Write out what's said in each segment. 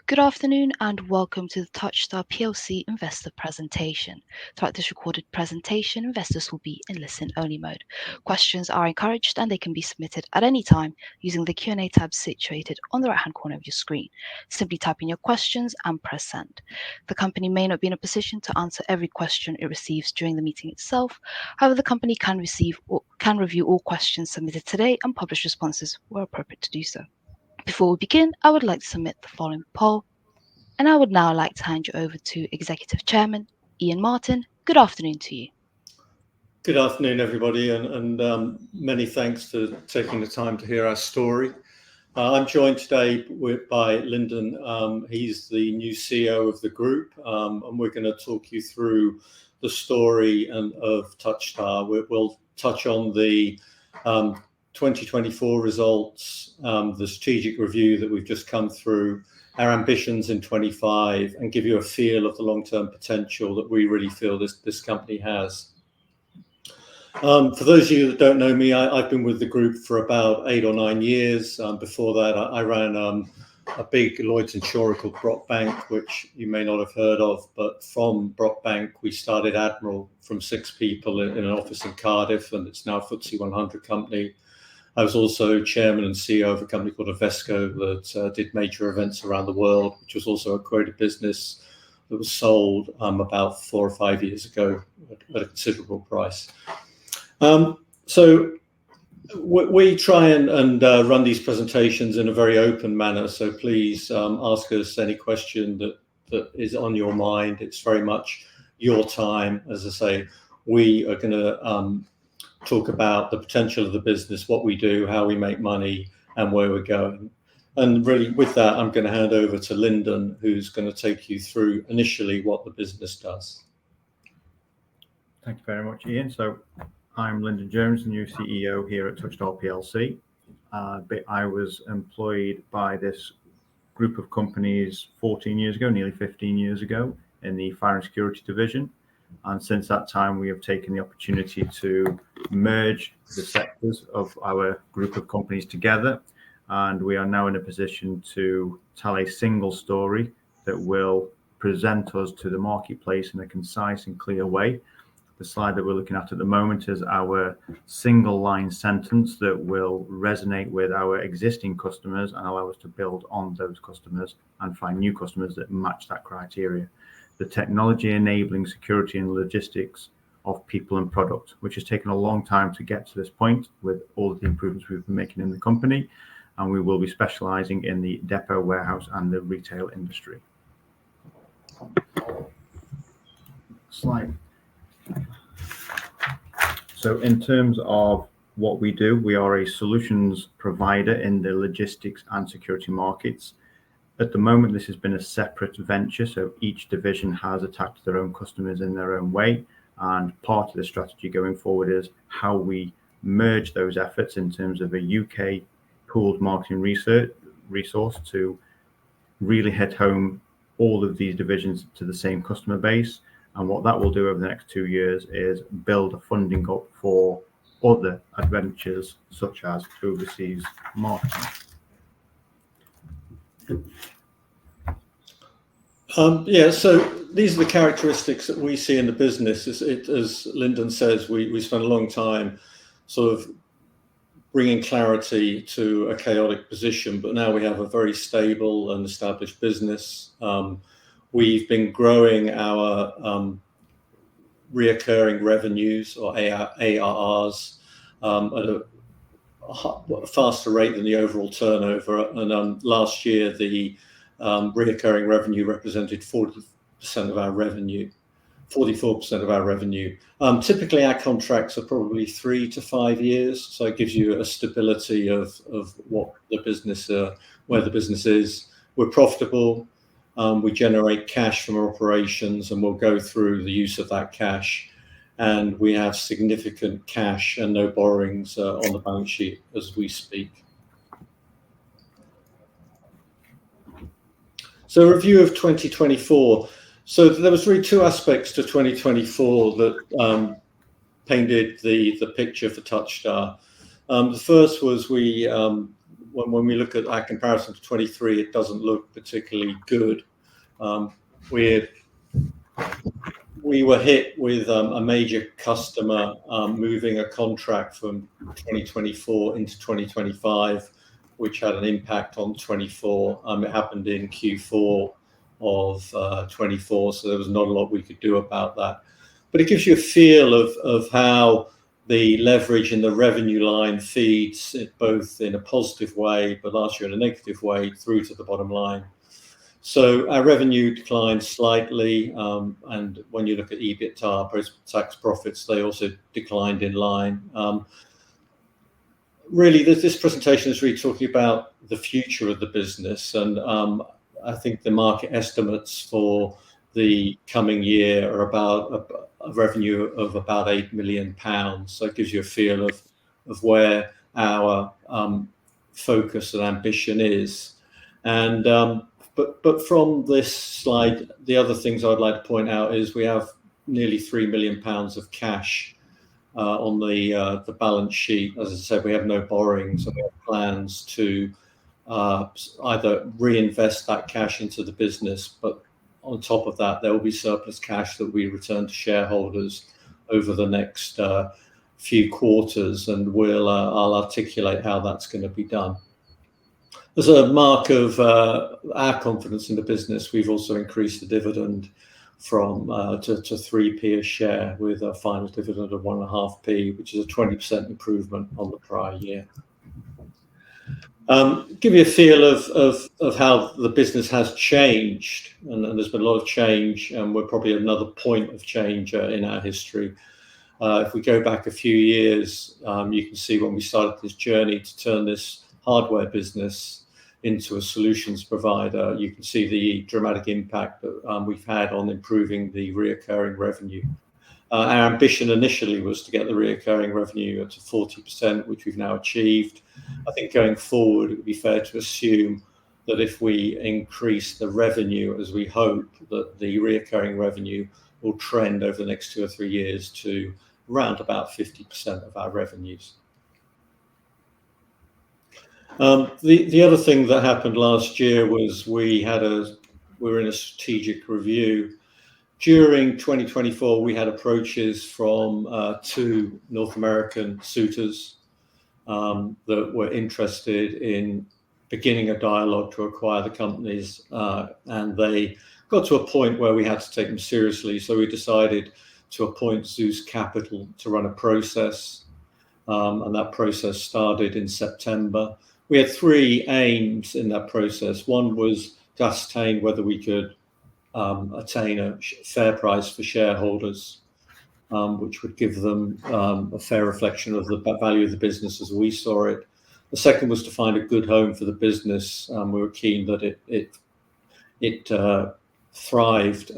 Good afternoon and welcome to the TOUCHSTAR PLC investor presentation. Throughout this recorded presentation, investors will be in listen-only mode. Questions are encouraged and they can be submitted at any time using the Q&A tab situated on the right-hand corner of your screen. Simply type in your questions and press send. The company may not be in a position to answer every question it receives during the meeting itself. However, the company can review all questions submitted today and publish responses where appropriate to do so. Before we begin, I would like to submit the following poll, and I would now like to hand you over to Executive Chairman Ian Martin. Good afternoon to you. Good afternoon, everybody, and many thanks for taking the time to hear our story. I'm joined today by Lyndon. He's the new CEO of the group, and we're going to talk you through the story of TOUCHSTAR. We'll touch on the 2024 results, the strategic review that we've just come through, our ambitions in 25, and give you a feel of the long-term potential that we really feel this company has. For those of you that don't know me, I've been with the group for about 8 or 9 years. Before that, I ran a big Lloyd's insurer called Brockbank, which you may not have heard of, but from Brockbank, we started Admiral from 6 people in an office in Cardiff, and it's now a FTSE 100 company. I was also chairman and CEO of a company called Invesco that did major events around the world, which was also a quoted business that was sold about 4 or 5 years ago at a considerable price. So we try and run these presentations in a very open manner. So please ask us any question that is on your mind. It's very much your time. As I say, we are going to talk about the potential of the business, what we do, how we make money, and where we're going. And really, with that, I'm going to hand over to Lyndon, who's going to take you through initially what the business does. Thank you very much, Ian. So I'm Lyndon Jones, the new CEO here at TOUCHSTAR PLC. I was employed by this group of companies 14 years ago, nearly 15 years ago, in the fire and security division. And since that time, we have taken the opportunity to merge the sectors of our group of companies together. And we are now in a position to tell a single story that will present us to the marketplace in a concise and clear way. The slide that we're looking at the moment is our single line sentence that will resonate with our existing customers and allow us to build on those customers and find new customers that match that criteria. The technology enabling security and logistics of people and product, which has taken a long time to get to this point with all of the improvements we've been making in the company. And we will be specializing in the depot, warehouse, and the retail industry. Slide. So in terms of what we do, we are a solutions provider in the logistics and security markets. At the moment, this has been a separate venture, so each division has attacked their own customers in their own way. And part of the strategy going forward is how we merge those efforts in terms of a UK pooled marketing resource to really hit home all of these divisions to the same customer base. And what that will do over the next 2 years is build a funding up for other adventures such as overseas marketing. So these are the characteristics that we see in the business. As Lyndon says, we spent a long time sort of bringing clarity to a chaotic position, but now we have a very stable and established business. We've been growing our reoccurring revenues or ARRs at a faster rate than the overall turnover. And last year, the reoccurring revenue represented 40% of our revenue, 44% of our revenue. Typically, our contracts are probably 3 to 5 years, so it gives you a stability of what the business, where the business is. We're profitable. We generate cash from our operations, and we'll go through the use of that cash. And we have significant cash and no borrowings on the balance sheet as we speak. So a review of 2024. So there was really 2 aspects to 2024 that painted the picture for TOUCHSTAR. The first was we when we look at our comparison to 23, it doesn't look particularly good. We were hit with a major customer moving a contract from 2024 into 2025, which had an impact on 24. It happened in Q4 of 24, so there was not a lot we could do about that. But it gives you a feel of how the leverage in the revenue line feeds it both in a positive way, but last year in a negative way, through to the bottom line. So our revenue declined slightly, and when you look at EBITDA, post-tax profits, they also declined in line. Really, this presentation is really talking about the future of the business, and I think the market estimates for the coming year are about a revenue of about £8 million. So it gives you a feel of where our focus and ambition is. And but from this slide, the other things I'd like to point out is we have nearly £3 million of cash on the balance sheet. As I said, we have no borrowings, and we have plans to either reinvest that cash into the business, but on top of that, there will be surplus cash that we return to shareholders over the next few quarters, and I'll articulate how that's going to be done. As a mark of our confidence in the business, we've also increased the dividend from to 3p a share, with a final dividend of 1.5p, which is a 20% improvement on the prior year. Give you a feel of how the business has changed, and there's been a lot of change, and we're probably at another point of change in our history. If we go back a few years, you can see when we started this journey to turn this hardware business into a solutions provider, you can see the dramatic impact that we've had on improving the reoccurring revenue. Our ambition initially was to get the reoccurring revenue to 40%, which we've now achieved. I think going forward, it would be fair to assume that if we increase the revenue as we hope, that the reoccurring revenue will trend over the next 2 or 3 years to around about 50% of our revenues. The other thing that happened last year was we were in a strategic review. During 2024, we had approaches from 2 North American suitors that were interested in beginning a dialogue to acquire the companies, and they got to a point where we had to take them seriously. So we decided to appoint Zeus Capital to run a process, and that process started in September. We had 3 aims in that process. One was to ascertain whether we could attain a fair price for shareholders, which would give them a fair reflection of the value of the business as we saw it. The second was to find a good home for the business. We were keen that it thrived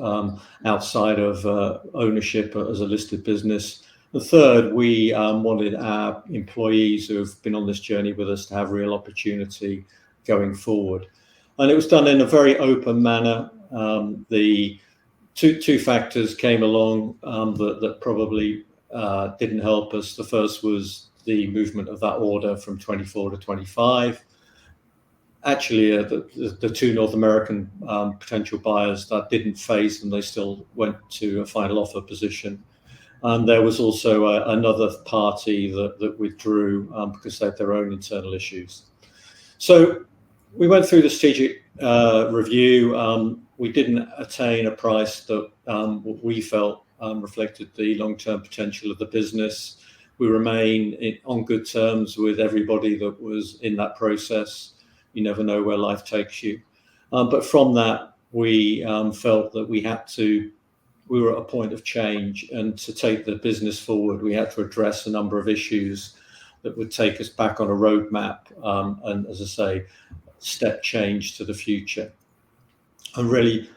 outside of ownership as a listed business. The third, we wanted our employees who have been on this journey with us to have real opportunity going forward. And it was done in a very open manner. The two factors came along that probably didn't help us. The first was the movement of that order from 24 to 25. Actually, the 2 North American potential buyers, that didn't faze them. They still went to a final offer position. And there was also another party that withdrew because they had their own internal issues. So we went through the strategic review. We didn't attain a price that we felt reflected the long-term potential of the business. We remain on good terms with everybody that was in that process. You never know where life takes you. But from that, we felt that we were at a point of change, and to take the business forward, we had to address a number of issues that would take us back on a roadmap, and as I say, step change to the future. And really,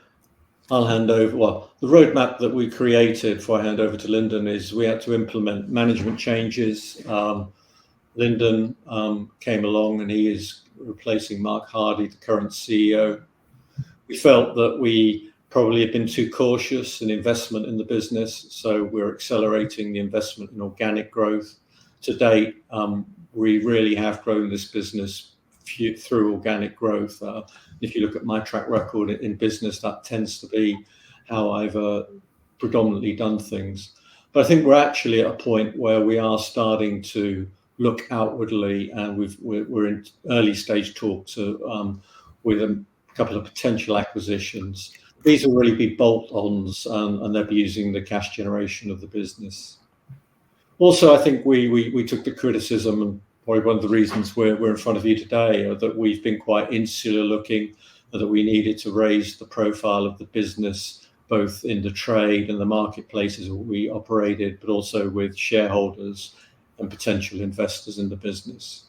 I'll hand over. Well, the roadmap that we created before I hand over to Lyndon is we had to implement management changes. Lyndon came along, and he is replacing Mark Hardy, the current CEO. We felt that we probably had been too cautious in investment in the business, so we're accelerating the investment in organic growth. To date, we really have grown this business through organic growth. If you look at my track record in business, that tends to be how I've predominantly done things. But I think we're actually at a point where we are starting to look outwardly, and we're in early stage talks with a couple of potential acquisitions. These will really be bolt-ons, and they'll be using the cash generation of the business. Also, I think we took the criticism, and probably one of the reasons we're in front of you today, that we've been quite insular looking, that we needed to raise the profile of the business, both in the trade and the marketplaces we operated, but also with shareholders and potential investors in the business.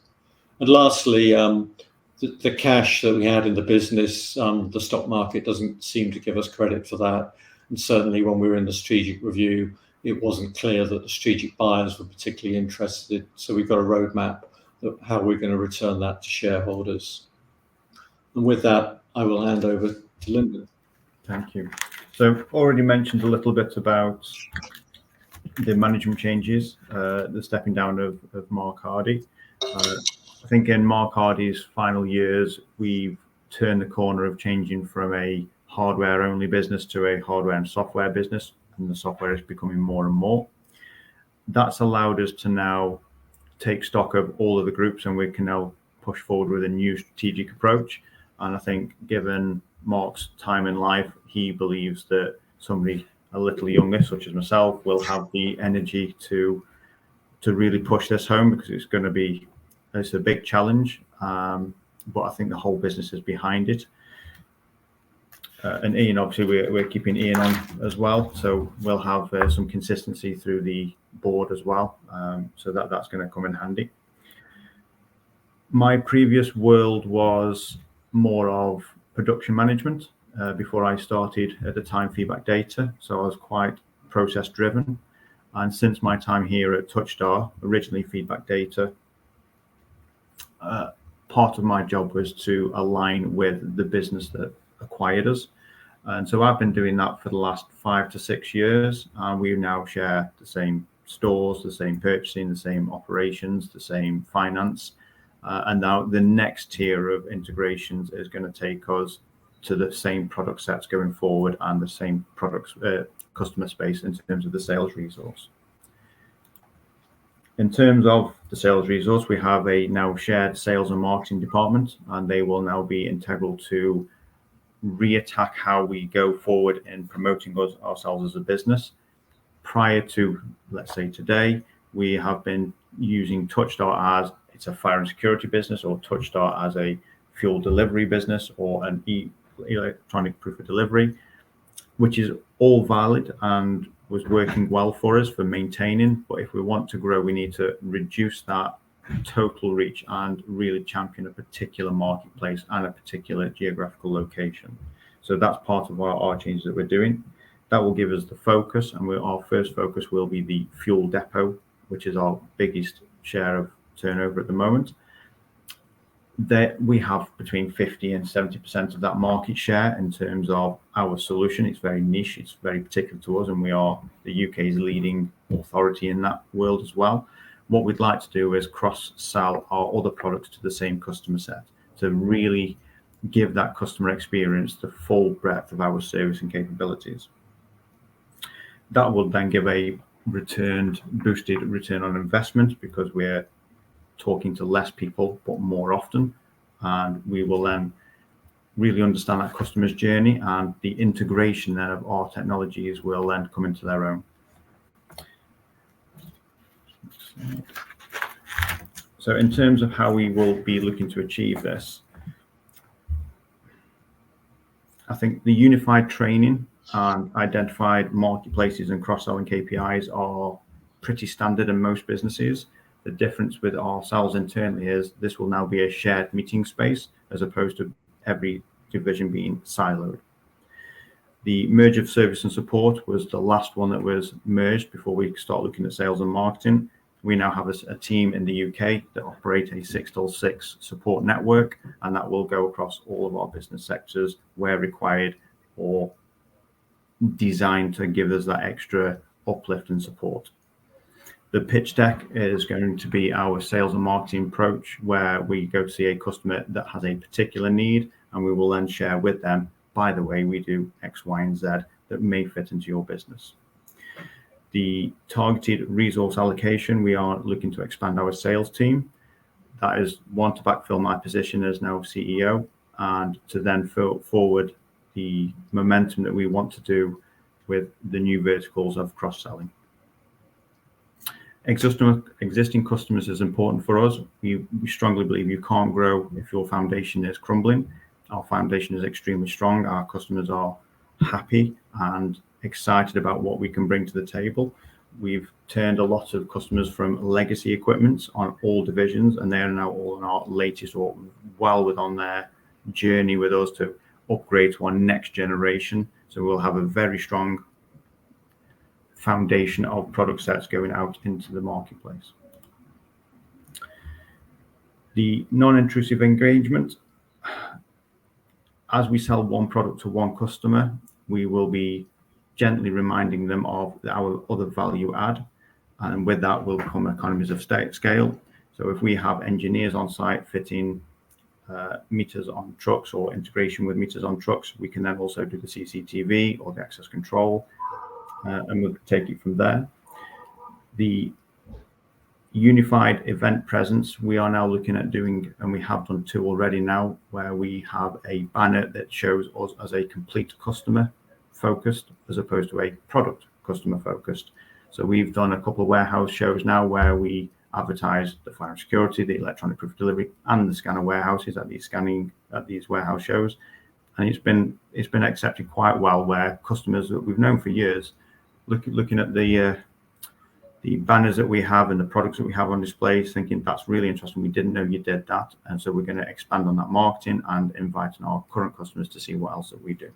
And lastly, the cash that we had in the business, the stock market doesn't seem to give us credit for that. And certainly when we were in the strategic review, it wasn't clear that the strategic buyers were particularly interested. So we've got a roadmap of how we're going to return that to shareholders. And with that, I will hand over to Lyndon. Thank you. So already mentioned a little bit about the management changes, the stepping down of Mark Hardy. I think in Mark Hardy's final years, we've turned the corner of changing from a hardware-only business to a hardware and software business, and the software is becoming more and more. That's allowed us to now take stock of all of the groups, and we can now push forward with a new strategic approach. And I think given Mark's time in life, he believes that somebody a little younger, such as myself, will have the energy to really push this home, because it's a big challenge, but I think the whole business is behind it. And Ian, obviously, we're keeping Ian on as well, so we'll have some consistency through the board as well. So that's going to come in handy. My previous world was more of production management before I started at the time Feedback Data, so I was quite process driven. And since my time here at TOUCHSTAR, originally Feedback Data, part of my job was to align with the business that acquired us. And so I've been doing that for the last 5 to 6 years. We now share the same stores, the same purchasing, the same operations, the same finance. And now the next tier of integrations is going to take us to the same product sets going forward and the same products, customer space in terms of the sales resource. In terms of the sales resource, we have a now shared sales and marketing department, and they will now be integral to reattack how we go forward in promoting ourselves as a business. Prior to, let's say today, we have been using TOUCHSTAR as it's a fire and security business, or TOUCHSTAR as a fuel delivery business, or an electronic proof of delivery, which is all valid and was working well for us for maintaining. But if we want to grow, we need to reduce that total reach and really champion a particular marketplace and a particular geographical location. So that's part of our changes that we're doing. That will give us the focus, and our first focus will be the fuel depot, which is our biggest share of turnover at the moment. That we have between 50 and 70% of that market share in terms of our solution. It's very niche, it's very particular to us, and we are the UK's leading authority in that world as well. What we'd like to do is cross-sell our other products to the same customer set to really give that customer experience the full breadth of our service and capabilities. That will then give a boosted return on investment, because we're talking to less people but more often, and we will then really understand that customer's journey, and the integration then of our technologies will then come into their own. So in terms of how we will be looking to achieve this, I think the unified training and identified marketplaces and cross-selling KPIs are pretty standard in most businesses. The difference with ourselves internally is this will now be a shared meeting space, as opposed to every division being siloed. The merge of service and support was the last one that was merged before we start looking at sales and marketing. We now have a team in the UK that operate a 6x6 support network, and that will go across all of our business sectors where required or designed to give us that extra uplift and support. The pitch deck is going to be our sales and marketing approach, where we go to see a customer that has a particular need, and we will then share with them, by the way, we do X, Y, and Z that may fit into your business. The targeted resource allocation, we are looking to expand our sales team. That is one, to backfill my position as now CEO, and to then forward the momentum that we want to do with the new verticals of cross-selling. Existing customers is important for us. We strongly believe you can't grow if your foundation is crumbling. Our foundation is extremely strong. Our customers are happy and excited about what we can bring to the table. We've turned a lot of customers from legacy equipment on all divisions, and they are now all on our latest, or well within their journey with us to upgrade to our next generation. So we'll have a very strong foundation of product sets going out into the marketplace. The non-intrusive engagement. As we sell one product to one customer, we will be gently reminding them of our other value add, and with that will come economies of scale. So if we have engineers on site fitting meters on trucks or integration with meters on trucks, we can then also do the CCTV or the access control, and we'll take it from there. The unified event presence, we are now looking at doing, and we have done 2 already now, where we have a banner that shows us as a complete customer focused as opposed to a product customer focused. So we've done a couple of warehouse shows now where we advertise the fire and security, the electronic proof delivery, and the scanner warehouses at these warehouse shows, and it's been accepted quite well, where customers that we've known for years looking at the banners that we have and the products that we have on display, thinking that's really interesting, we didn't know you did that. And so we're going to expand on that marketing and inviting our current customers to see what else that we do.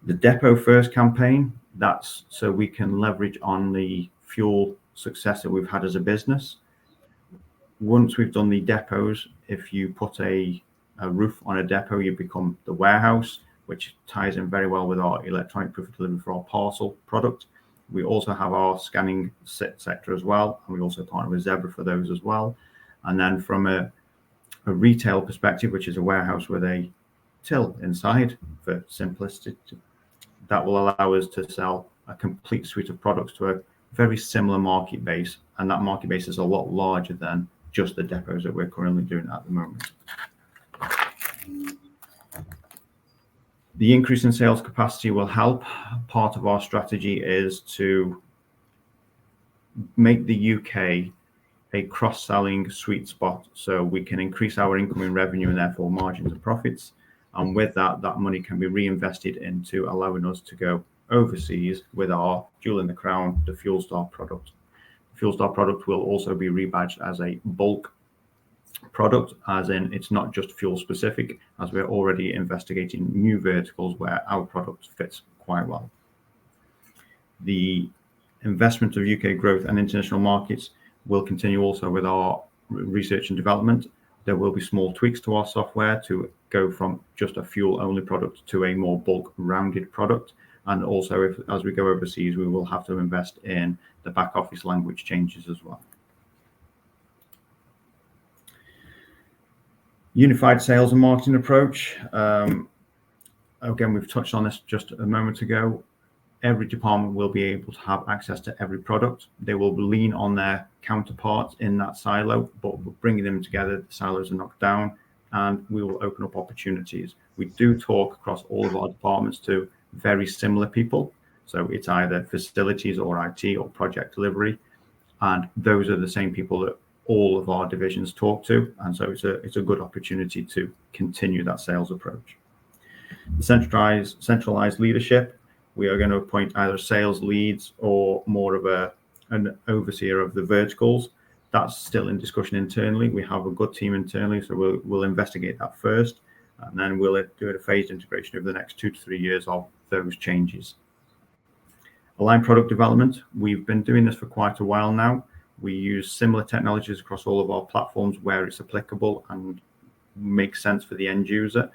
The depot first campaign, that's so we can leverage on the fuel success that we've had as a business. Once we've done the depots, if you put a roof on a depot, you become the warehouse, which ties in very well with our electronic proof of delivery for our parcel product. We also have our scanning sector as well, and we also partner with Zebra for those as well. And then from a retail perspective, which is a warehouse with a till inside for simplicity, that will allow us to sell a complete suite of products to a very similar market base, and that market base is a lot larger than just the depots that we're currently doing at the moment. The increase in sales capacity will help. Part of our strategy is to make the UK a cross-selling sweet spot, so we can increase our incoming revenue and therefore margins and profits. And with that money can be reinvested into allowing us to go overseas with our jewel in the crown, the TOUCHSTAR product. The TOUCHSTAR product will also be rebadged as a bulk product, as in it's not just fuel specific, as we're already investigating new verticals where our product fits quite well. The investment of UK growth and international markets will continue also with our research and development. There will be small tweaks to our software to go from just a fuel only product to a more bulk rounded product. And also, as we go overseas, we will have to invest in the back office language changes as well. Unified sales and marketing approach. Again, we've touched on this just a moment ago. Every department will be able to have access to every product. They will lean on their counterparts in that silo, but bringing them together, the silos are knocked down, and we will open up opportunities. We do talk across all of our departments to very similar people. So it's either facilities or IT or project delivery. And those are the same people that all of our divisions talk to. And so it's a good opportunity to continue that sales approach. Centralized leadership. We are going to appoint either sales leads or more of an overseer of the verticals. That's still in discussion internally. We have a good team internally, so we'll investigate that first, and then we'll do a phased integration over the next 2 to 3 years of those changes. Aligned product development. We've been doing this for quite a while now. We use similar technologies across all of our platforms where it's applicable and makes sense for the end user.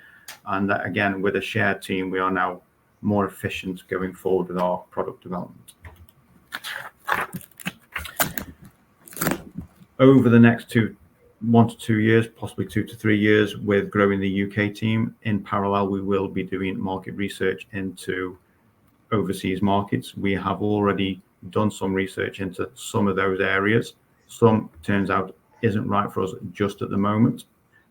And that, again, with a shared team, we are now more efficient going forward with our product development. Over the next 1 to 2 years, possibly 2 to 3 years, with growing the UK team, in parallel, we will be doing market research into overseas markets. We have already done some research into some of those areas. Some turns out isn't right for us just at the moment.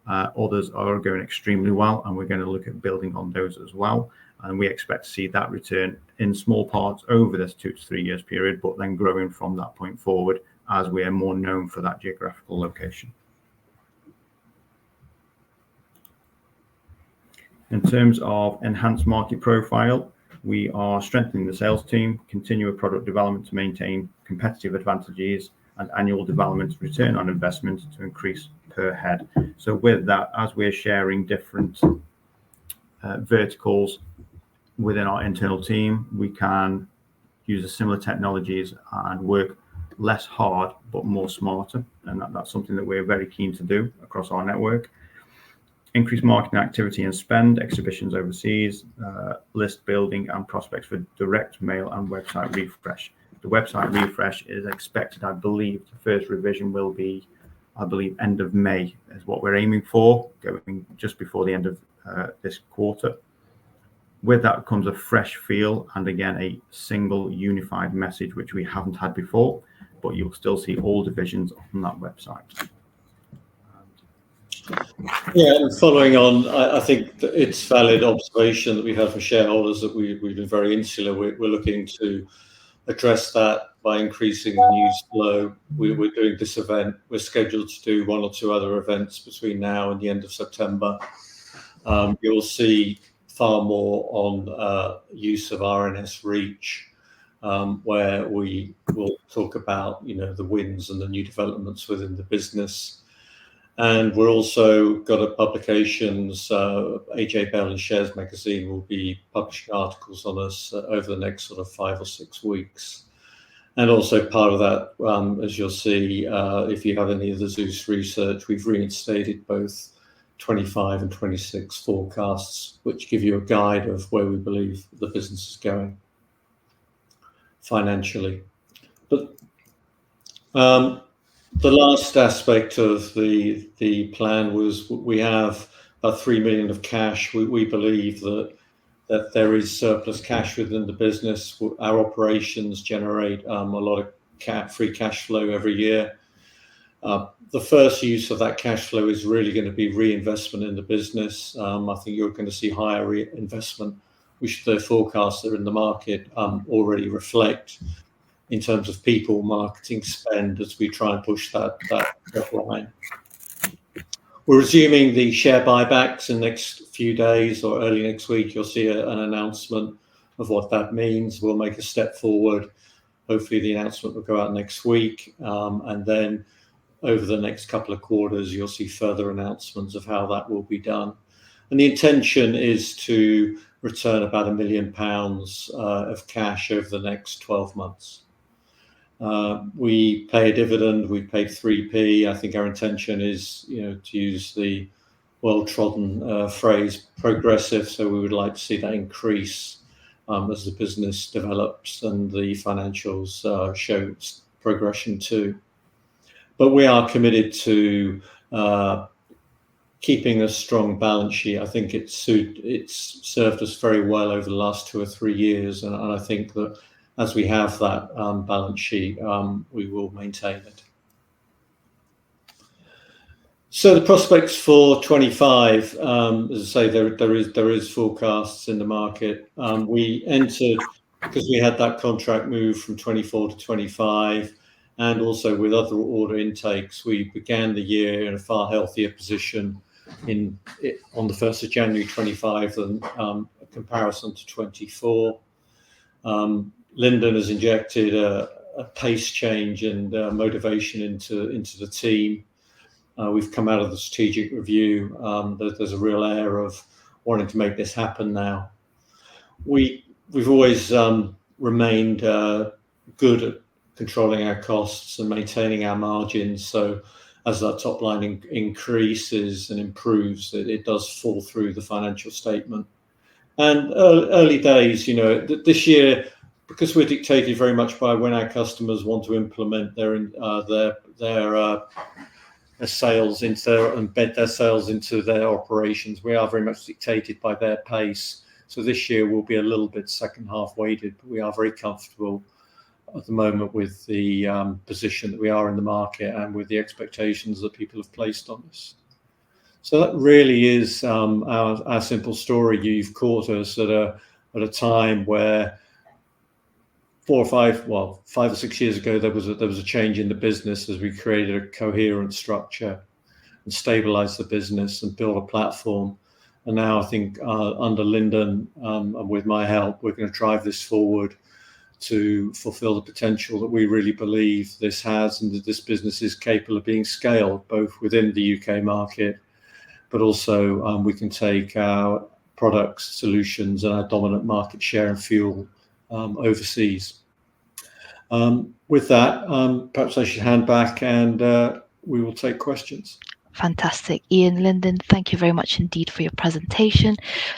Others are going extremely well, and we're going to look at building on those as well. And we expect to see that return in small parts over this 2 to 3 years period, but then growing from that point forward as we are more known for that geographical location. In terms of enhanced market profile, we are strengthening the sales team, continue product development to maintain competitive advantages, and annual development return on investment to increase per head. So with that, as we're sharing different verticals within our internal team, we can use the similar technologies and work less hard but more smarter, and that's something that we're very keen to do across our network. Increase marketing activity and spend, exhibitions overseas, list building and prospects for direct mail and website refresh. The website refresh is expected, I believe, the first revision will be, end of May is what we're aiming for, going just before the end of this quarter. With that comes a fresh feel and again a single unified message, which we haven't had before, but you'll still see all divisions on that website. Yeah, and following on, I think that it's valid observation that we have from shareholders that we've been very insular. We're looking to address that by increasing the news flow. We're doing this event. We're scheduled to do 1 or 2 other events between now and the end of September. You'll see far more on use of RNS reach, where we will talk about, the wins and the new developments within the business. And we're also got a publications, AJ Bell and Shares Magazine will be publishing articles on us over the next sort of 5 or 6 weeks. And also part of that, as you'll see, if you have any of the Zeus research, we've reinstated both 25 and 26 forecasts, which give you a guide of where we believe the business is going financially. But the last aspect of the plan was we have about 3 million of cash. We believe that there is surplus cash within the business. Our operations generate a lot of free cash flow every year. The first use of that cash flow is really going to be reinvestment in the business. I think you're going to see higher reinvestment, which the forecasts that are in the market already reflect in terms of people, marketing spend, as we try and push that line. We're resuming the share buybacks in the next few days or early next week. You'll see an announcement of what that means. We'll make a step forward. Hopefully the announcement will go out next week. And then over the next couple of quarters, you'll see further announcements of how that will be done. And the intention is to return about £1 million of cash over the next 12 months. We pay a dividend. We paid 3p. I think our intention is, to use the well-trodden phrase, progressive. So we would like to see that increase as the business develops and the financials show progression too. But we are committed to keeping a strong balance sheet. I think it's served us very well over the last 2 or 3 years, and I think that as we have that balance sheet, we will maintain it. So the prospects for 25, as I say, there is forecasts in the market. We entered because we had that contract move from 24 to 25, and also with other order intakes, we began the year in a far healthier position on the 1st of January 25 than a comparison to 24. Lyndon has injected a pace change and motivation into the team. We've come out of the strategic review. There's a real air of wanting to make this happen now. We've always remained good at controlling our costs and maintaining our margins. So as that top line increases and improves, it does fall through the financial statement. And early days, this year, because we're dictated very much by when our customers want to implement their sales embed their sales into their operations. We are very much dictated by their pace. So this year will be a little bit second half weighted, but we are very comfortable at the moment with the position that we are in the market and with the expectations that people have placed on us. So that really is our simple story. You've caught us at a time where 5 or 6 years ago, there was a change in the business as we created a coherent structure and stabilized the business and built a platform. And now I think under Lyndon and with my help, we're going to drive this forward to fulfill the potential that we really believe this has, and that this business is capable of being scaled both within the UK market, but also we can take our products, solutions, and our dominant market share and fuel overseas. With that, perhaps I should hand back and we will take questions. Fantastic. Ian, Lyndon, thank you very much indeed for your presentation.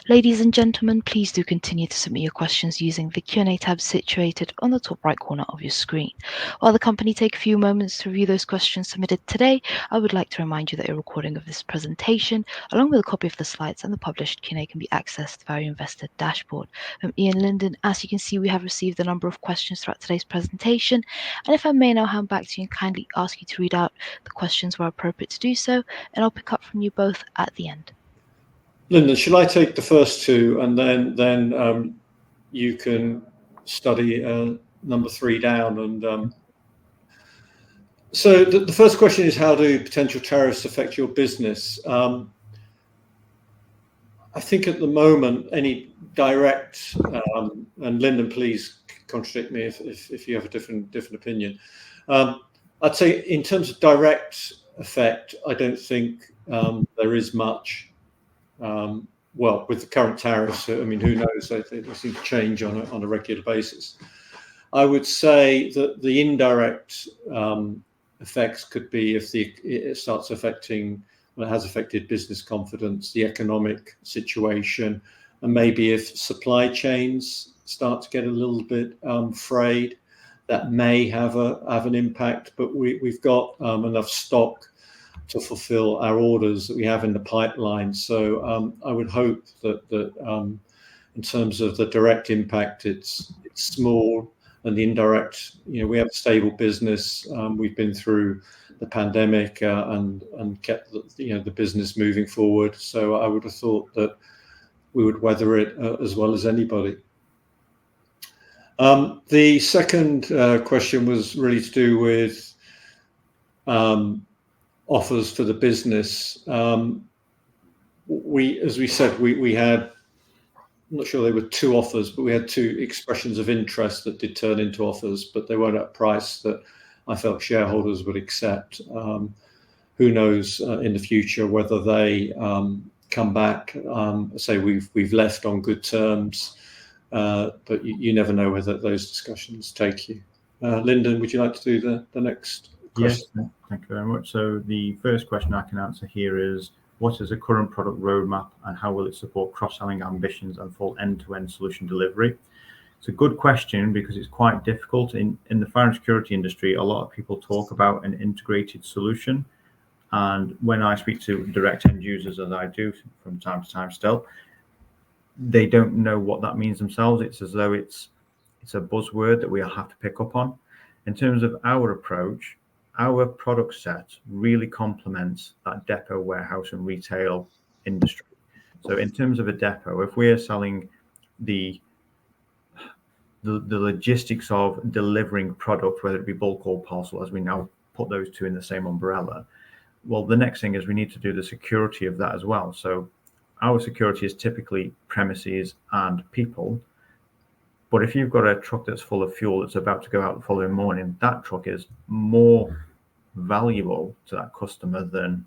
Ladies and gentlemen, please do continue to submit your questions using the Q&A tab situated on the top right corner of your screen. While the company take a few moments to review those questions submitted today, I would like to remind you that a recording of this presentation, along with a copy of the slides and the published Q&A, can be accessed via your investor dashboard. Ian, Lyndon, as you can see, we have received a number of questions throughout today's presentation. And if I may now hand back to you and kindly ask you to read out the questions where appropriate to do so, and I'll pick up from you both at the end. Lyndon, shall I take the first two, and then you can study number 3 down? And so the first question is, how do potential tariffs affect your business? I think at the moment, any direct, and Lyndon, please contradict me if you have a different opinion. I'd say in terms of direct effect, I don't think there is much. Well, with the current tariffs, I mean, who knows? They seem to change on a regular basis. I would say that the indirect effects could be if it starts affecting, well, it has affected business confidence, the economic situation, and maybe if supply chains start to get a little bit frayed, that may have an impact. But we've got enough stock to fulfill our orders that we have in the pipeline. So I would hope that in terms of the direct impact, it's small, and the indirect, we have a stable business. We've been through the pandemic and kept the business moving forward. So I would have thought that we would weather it as well as anybody. The second question was really to do with offers for the business. As we said, we had, I'm not sure they were 2 offers, but we had 2 expressions of interest that did turn into offers, but they weren't at a price that I felt shareholders would accept. Who knows in the future whether they come back, say we've left on good terms, but you never know whether those discussions take you. Lyndon, would you like to do the next question? Yes, thank you very much. So the first question I can answer here is, what is the current product roadmap and how will it support cross-selling ambitions and full end-to-end solution delivery? It's a good question because it's quite difficult. In the fire and security industry, a lot of people talk about an integrated solution. And when I speak to direct end users, as I do from time to time still, they don't know what that means themselves. It's as though it's a buzzword that we have to pick up on. In terms of our approach, our product set really complements that depot, warehouse, and retail industry. So in terms of a depot, if we're selling the logistics of delivering product, whether it be bulk or parcel, as we now put those 2 in the same umbrella, well, the next thing is we need to do the security of that as well. So our security is typically premises and people. But if you've got a truck that's full of fuel that's about to go out the following morning, that truck is more valuable to that customer than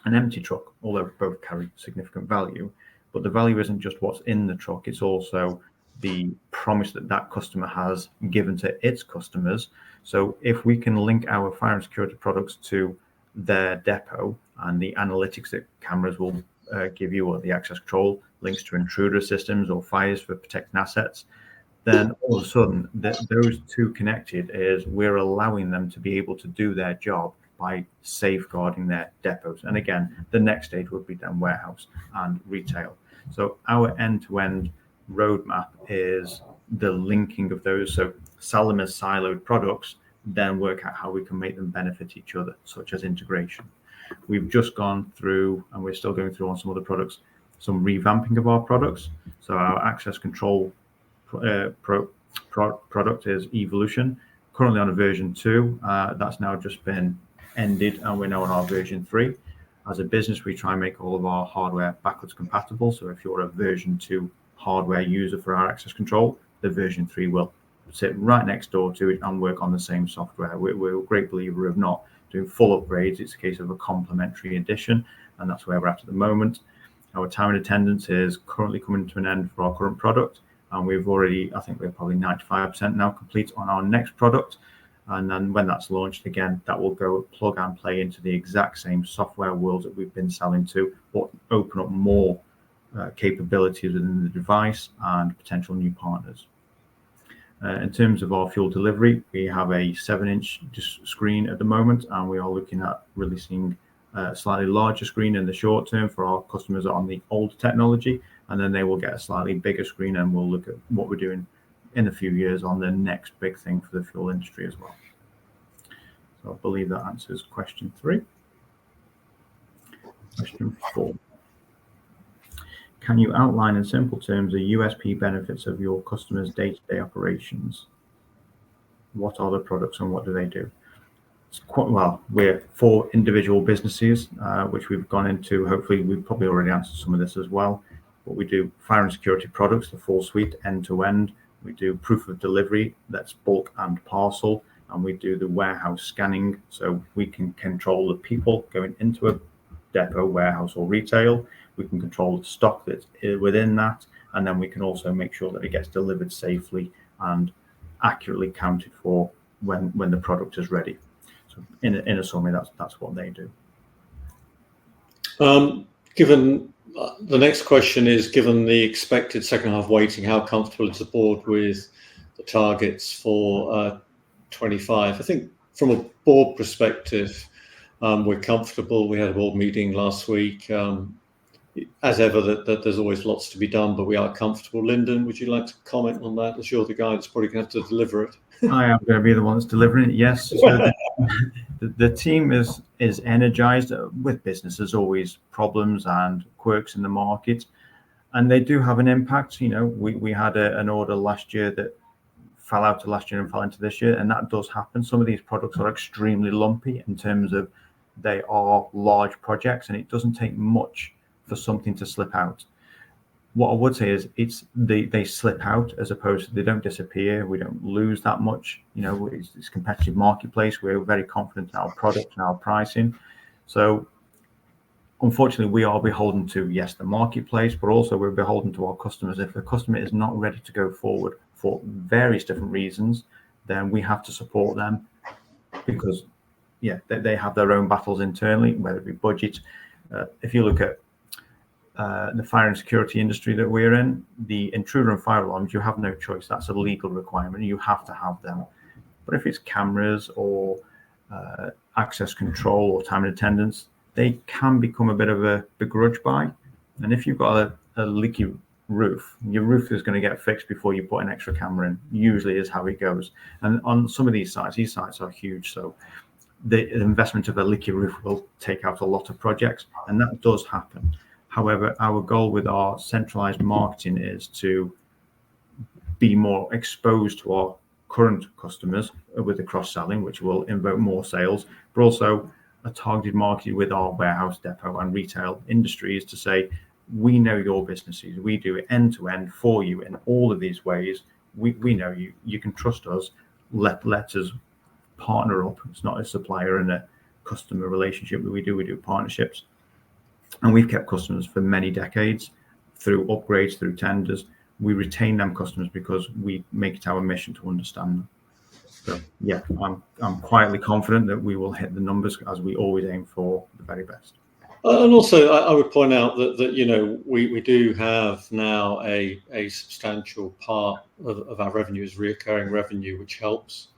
an empty truck, although both carry significant value. But the value isn't just what's in the truck, it's also the promise that customer has given to its customers. So if we can link our fire and security products to their depot and the analytics that cameras will give you, or the access control links to intruder systems or fires for protecting assets, then all of a sudden those two connected is we're allowing them to be able to do their job by safeguarding their depots. And again, the next stage would be then warehouse and retail. So our end-to-end roadmap is the linking of those. So sell them as siloed products, then work out how we can make them benefit each other, such as integration. We've just gone through, and we're still going through on some other products, some revamping of our products. So our access control product is Evolution, currently on a version 2. That's now just been ended, and we're now on our version 3. As a business, we try and make all of our hardware backwards compatible. So if you're a version 2 hardware user for our access control, the version 3 will sit right next door to it and work on the same software. We're a great believer of not doing full upgrades. It's a case of a complementary addition, and that's where we're at the moment. Our time and attendance is currently coming to an end for our current product, and we've already, I think we're probably 95% now complete on our next product. And then when that's launched again, that will go plug and play into the exact same software world that we've been selling to, but open up more capabilities within the device and potential new partners. In terms of our fuel delivery, we have a 7-inch screen at the moment, and we are looking at releasing a slightly larger screen in the short term for our customers on the old technology, and then they will get a slightly bigger screen, and we'll look at what we're doing in a few years on the next big thing for the fuel industry as well. So I believe that answers question 3. Question 4. Can you outline in simple terms the USP benefits of your customers' day-to-day operations? What are the products and what do they do? It's quite well. We're 4 individual businesses, which we've gone into. Hopefully, we've probably already answered some of this as well. But we do fire and security products, the full suite, end to end. We do proof of delivery, that's bulk and parcel, and we do the warehouse scanning, so we can control the people going into a depot, warehouse, or retail. We can control the stock that's within that, and then we can also make sure that it gets delivered safely and accurately counted for when the product is ready. So in a summary, that's what they do. Given the next question is, given the expected second half weighting, how comfortable is the board with the targets for 25? I think from a board perspective, we're comfortable. We had a board meeting last week. As ever, that there's always lots to be done, but we are comfortable. Lyndon, would you like to comment on that? As you're the guy that's probably going to have to deliver it. I am going to be the one that's delivering it, yes. So the team is energized. With business, there's always problems and quirks in the market, and they do have an impact. You know, we had an order last year that fell out of last year and fell into this year, and that does happen. Some of these products are extremely lumpy in terms of they are large projects, and it doesn't take much for something to slip out. What I would say is they slip out as opposed to they don't disappear. We don't lose that much. You know, it's a competitive marketplace. We're very confident in our product and our pricing. So unfortunately, we are beholden to, yes, the marketplace, but also we're beholden to our customers. If the customer is not ready to go forward for various different reasons, then we have to support them because, yeah, they have their own battles internally, whether it be budget. If you look at the fire and security industry that we're in, the intruder and fire alarms, you have no choice. That's a legal requirement. You have to have them. But if it's cameras or access control or time and attendance, they can become a bit of a begrudge buy. And if you've got a leaky roof, your roof is going to get fixed before you put an extra camera in. Usually is how it goes. And on some of these sites are huge. So the investment of a leaky roof will take out a lot of projects, and that does happen. However, our goal with our centralized marketing is to be more exposed to our current customers with the cross-selling, which will invoke more sales, but also a targeted marketing with our warehouse, depot, and retail industries to say, we know your businesses. We do it end to end for you in all of these ways. We know you. You can trust us. Let us partner up. It's not a supplier and a customer relationship that we do partnerships. And we've kept customers for many decades through upgrades, through tenders. We retain them customers because we make it our mission to understand them. So yeah, I'm quietly confident that we will hit the numbers as we always aim for the very best. And also, I would point out that we do have now a substantial part of our revenue is recurring revenue, which helps.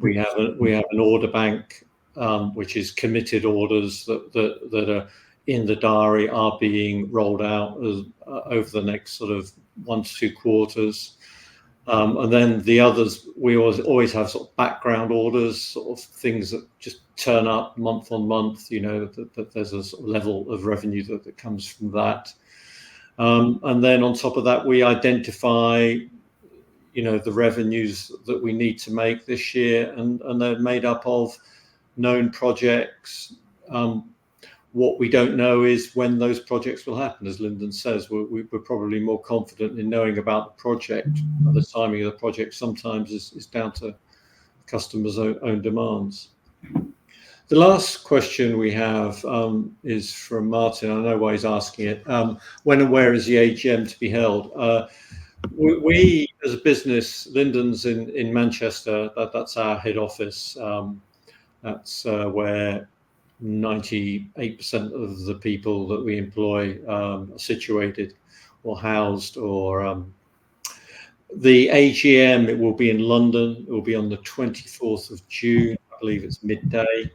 We have an order bank, which is committed orders that are in the diary, are being rolled out over the next sort of 1 to 2 quarters. And then the others, we always have sort of background orders, sort of things that just turn up month on month, that there's a sort of level of revenue that comes from that. And then on top of that, we identify, the revenues that we need to make this year, and they're made up of known projects. What we don't know is when those projects will happen. As Lyndon says, we're probably more confident in knowing about the project. The timing of the project sometimes is down to customers' own demands. The last question we have is from Martin. I know why he's asking it. When and where is the AGM to be held? We as a business, Lyndon's in Manchester. That's our head office. That's where 98% of the people that we employ are situated or housed. Or the AGM, it will be in London. It will be on the 24th of June. I believe it's midday.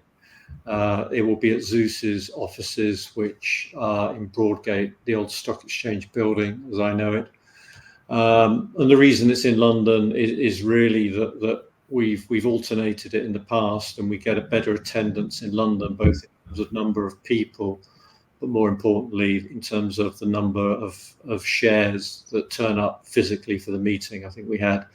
It will be at Zeus's offices, which are in Broadgate, the old Stock Exchange building, as I know it. And the reason it's in London is really that we've alternated it in the past, and we get a better attendance in London, both in terms of number of people, but more importantly in terms of the number of shares that turn up physically for the meeting. I think we had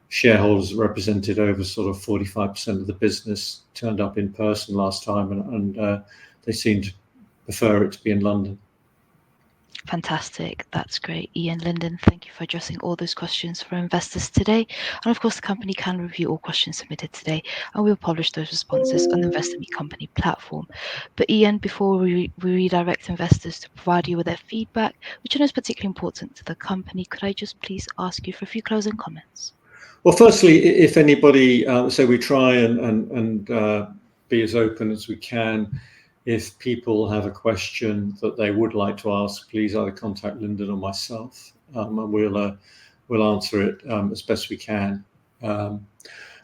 shareholders represented over sort of 45% of the business turned up in person last time, and they seem to prefer it to be in London. Fantastic. That's great. Ian, Lyndon, thank you for addressing all those questions for investors today. And of course, the company can review all questions submitted today, and we'll publish those responses on the Investor Meet Company platform. But Ian, before we redirect investors to provide you with their feedback, which I know is particularly important to the company, could I just please ask you for a few closing comments? Well, firstly, if anybody, so we try and be as open as we can. If people have a question that they would like to ask, please either contact Lyndon or myself, and we'll answer it as best we can.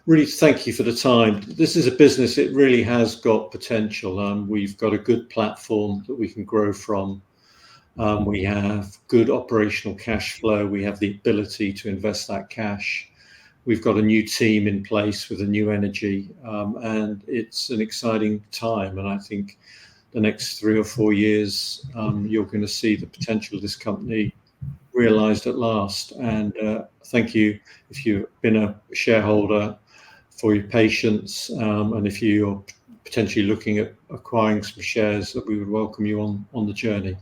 Really, thank you for the time. This is a business, it really has got potential. We've got a good platform that we can grow from. We have good operational cash flow. We have the ability to invest that cash. We've got a new team in place with a new energy, and it's an exciting time. And I think the next 3 or 4 years, you're going to see the potential of this company realised at last. And thank you if you've been a shareholder for your patience, and if you're potentially looking at acquiring some shares, that we would welcome you on the journey.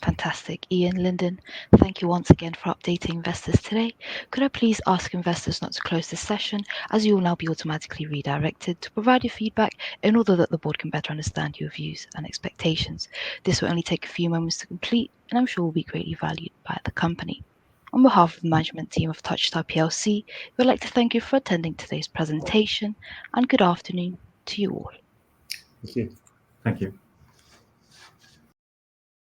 Fantastic. Ian, Lyndon, thank you once again for updating investors today. Could I please ask investors not to close this session, as you will now be automatically redirected to provide your feedback in order that the board can better understand your views and expectations. This will only take a few moments to complete, and I'm sure will be greatly valued by the company. On behalf of the management team of TOUCHSTAR PLC, we would like to thank you for attending today's presentation, and good afternoon to you all. Thank you. Thank you.